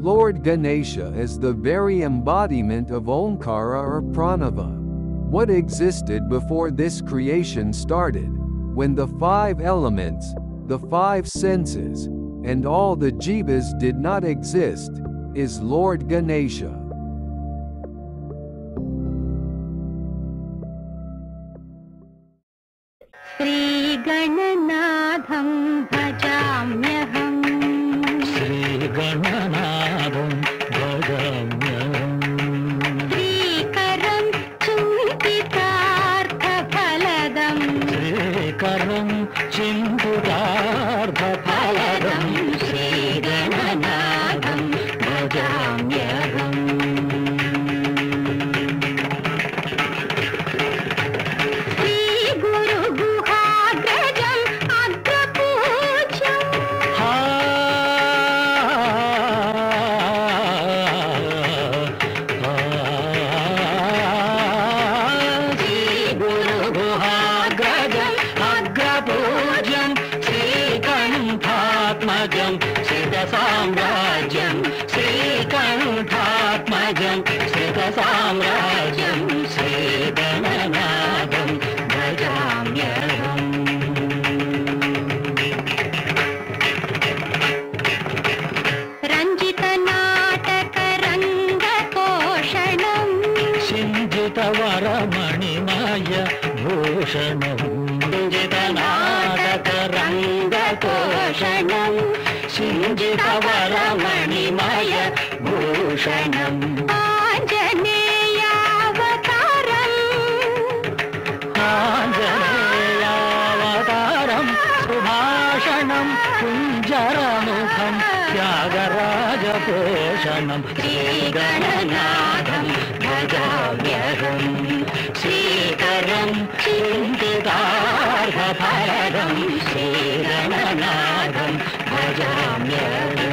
Lord Ganesha is the very embodiment of Omkara or Pranava. What existed before this creation started, when the five elements, the five senses, and all the jivas did not exist, is Lord Ganesha. Sri Gananatham bhajamyaham. Sri Gananatham bhajamyaham. Srikaram chintitartha phaladam. Srikaram chintitartha phaladam. Sri Gananatham bhajamyaham. Samrajam Sri Gananatham bhajamyaham. Ranjita Nataka Ranga Koshanam. Sinjita Varamani Maya Bhushanam. Sinjita Nataka Ranga Koshanam. Sinjita Varamani Maya Bhushanam. Anjaneyavataram Subhashanam Kunjaramukham Tyagaraja Poshanam. Sri Gananatham bhajamyaham. Srikaram chintitartha phaladam. Sri Gananatham bhajamyaham.